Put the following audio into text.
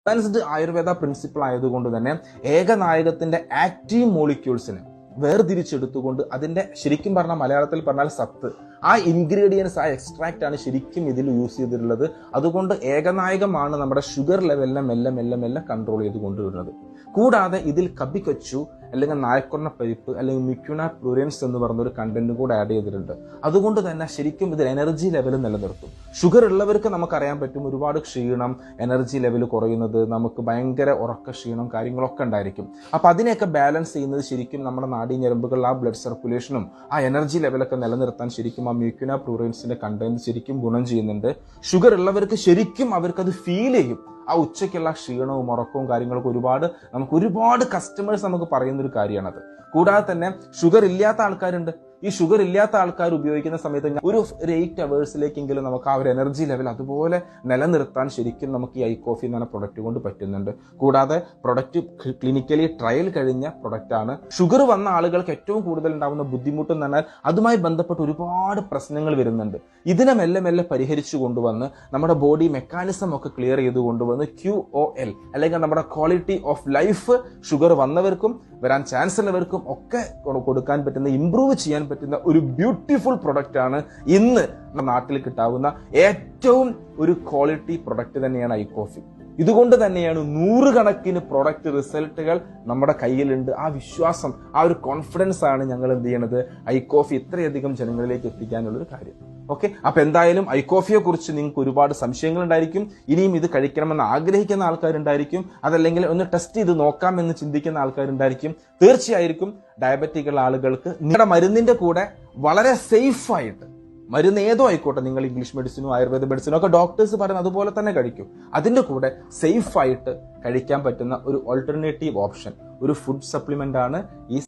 Advanced Ayurveda principle ആയതുകൊണ്ട് തന്നെ ഏകനായകത്തിന്റെ active മോളിക്യൂൾസിനെ വേർതിരിച്ചെടുത്തുകൊണ്ട് അതിന്റെ ശരിക്കും പറഞ്ഞാൽ മലയാളത്തിൽ പറഞ്ഞാൽ സത്ത്, ആ ഇൻഗ്രീഡിയൻസ്, ആ എക്സ്ട്രാക്റ്റ് ആണ് ശരിക്കും ഇതിൽ യൂസ് ചെയ്തിട്ടുള്ളത്. അതുകൊണ്ട് ഏകനായകമാണ് നമ്മുടെ ഷുഗർ ലെവലിനെ മെല്ലെ മെല്ലെ മെല്ലെ കൺട്രോൾ ചെയ്ത് കൊണ്ടുവരുന്നത്. കൂടാതെ ഇതിൽ കബിക്കച്ചു അല്ലെങ്കിൽ നായക്കൊന്ന പരിപ്പ് അല്ലെങ്കിൽ മിക്യുന പ്ലൂരൻസ് എന്ന് പറഞ്ഞ ഒരു കണ്ടന്റ് കൂടെ ആഡ് ചെയ്തിട്ടുണ്ട്. അതുകൊണ്ട് തന്നെ ശരിക്കും ഇതിൽ എനർജി ലെവൽ നിലനിർത്തും. ഷുഗർ ഉള്ളവർക്ക് നമുക്കറിയാൻ പറ്റും ഒരുപാട് ക്ഷീണം, എനർജി ലെവൽ കുറയുന്നത്, നമുക്ക് ഭയങ്കര ഉറക്ക ക്ഷീണം കാര്യങ്ങളൊക്കെ ഉണ്ടായിരിക്കും. അപ്പൊ അതിനെയൊക്കെ ബാലൻസ് ചെയ്യുന്നത് ശരിക്കും നമ്മുടെ നാഡീഞരമ്പുകളിൽ ആ ബ്ലഡ് സർക്കുലേഷനും ആ എനർജി ലെവലൊക്കെ നിലനിർത്താൻ ശരിക്കും ആ മ്യൂക്യുന പ്ലൂറൻസിന്റെ കണ്ടന്റ് ശരിക്കും ഗുണം ചെയ്യുന്നുണ്ട്. ഷുഗർ ഉള്ളവർക്ക് ശരിക്കും അവർക്കത് ഫീൽ ചെയ്യും. ആ ഉച്ചയ്ക്കുള്ള ക്ഷീണവും ഉറക്കവും കാര്യങ്ങളൊക്കെ ഒരുപാട് കസ്റ്റമേഴ്സ് നമുക്ക് പറയുന്ന ഒരു കാര്യമാണത്. കൂടാതെ തന്നെ ഷുഗർ ഇല്ലാത്ത ആൾക്കാരുണ്ട്. ഈ ഷുഗർ ഇല്ലാത്ത ആൾക്കാർ ഉപയോഗിക്കുന്ന സമയത്ത് ഒരു 8 അവേഴ്സിലേക്കെങ്കിലും നമുക്ക് ആ ഒരു എനർജി ലെവൽ അതുപോലെ നിലനിർത്താൻ ശരിക്കും നമുക്ക് ഈ ഐ കോഫി എന്ന് പറഞ്ഞ പ്രൊഡക്റ്റ് കൊണ്ട് പറ്റുന്നുണ്ട്. കൂടാതെ പ്രൊഡക്റ്റ് ക്ലിനിക്കലി ട്രയൽ കഴിഞ്ഞ പ്രൊഡക്റ്റ് ആണ്. ഷുഗർ വന്ന ആളുകൾക്ക് ഏറ്റവും കൂടുതൽ ഉണ്ടാകുന്ന ബുദ്ധിമുട്ട് എന്ന് പറഞ്ഞാൽ അതുമായി ബന്ധപ്പെട്ട് ഒരുപാട് പ്രശ്നങ്ങൾ വരുന്നുണ്ട്. ഇതിനെ മെല്ലെ മെല്ലെ പരിഹരിച്ചു കൊണ്ടുവന്ന് നമ്മുടെ ബോഡി മെക്കാനിസം ഒക്കെ ക്ലിയർ ചെയ്ത് കൊണ്ടുവന്ന് QOL അല്ലെങ്കിൽ നമ്മുടെ ക്വാളിറ്റി ഓഫ് ലൈഫ് ഷുഗർ വന്നവർക്കും വരാൻ ചാൻസ് ഉള്ളവർക്കും ഒക്കെ കൊടുക്കാൻ പറ്റുന്ന, ഇംപ്രൂവ് ചെയ്യാൻ പറ്റുന്ന ഒരു ബ്യൂട്ടിഫുൾ പ്രൊഡക്റ്റ് ആണ് ഇന്ന് നമ്മുടെ നാട്ടിൽ കിട്ടാവുന്ന ഏറ്റവും ഒരു ക്വാളിറ്റി പ്രൊഡക്റ്റ് തന്നെയാണ് ഐ കോഫി. ഇതുകൊണ്ട് തന്നെയാണ് 100 കണക്കിന് പ്രൊഡക്റ്റ് റിസൾട്ടുകൾ നമ്മുടെ കയ്യിലുണ്ട്. ആ വിശ്വാസം, ആ ഒരു കോൺഫിഡൻസ് ആണ് ഞങ്ങൾ എന്ത് ചെയ്യണത്, ഐ കോഫി ഇത്രയധികം ജനങ്ങളിലേക്ക് എത്തിക്കാനുള്ളൊരു കാര്യം. ഓക്കെ, അപ്പൊ എന്തായാലും ഐ കോഫിയെ കുറിച്ച് നിങ്ങൾക്ക് ഒരുപാട് സംശയങ്ങൾ ഉണ്ടായിരിക്കും. ഇനിയും ഇത് കഴിക്കണമെന്ന് ആഗ്രഹിക്കുന്ന ആൾക്കാരുണ്ടായിരിക്കും, അതല്ലെങ്കിൽ ഒന്ന് ടെസ്റ്റ് ചെയ്ത് നോക്കാമെന്ന് ചിന്തിക്കുന്ന ആൾക്കാരുണ്ടായിരിക്കും. തീർച്ചയായിരിക്കും ഡയബറ്റിക്കുള്ള ആളുകൾക്ക് നിങ്ങളുടെ മരുന്നിന്റെ കൂടെ വളരെ സേഫ് ആയിട്ട്, മരുന്ന് ഏതോ ആയിക്കോട്ടെ, നിങ്ങൾ ഇംഗ്ലീഷ് മെഡിസിനോ ആയുർവേദ മെഡിസിനോ ഒക്കെ ഡോക്ടേഴ്സ് പറയുന്നത് അതുപോലെ തന്നെ കഴിക്കും. അതിന്റെ കൂടെ സേഫ് ആയിട്ട് കഴിക്കാൻ പറ്റുന്ന ഒരു ഓൾട്ടർനേറ്റീവ് ഓപ്ഷൻ, ഒരു ഫുഡ് സപ്ലിമെന്റ് ആണ് ഈ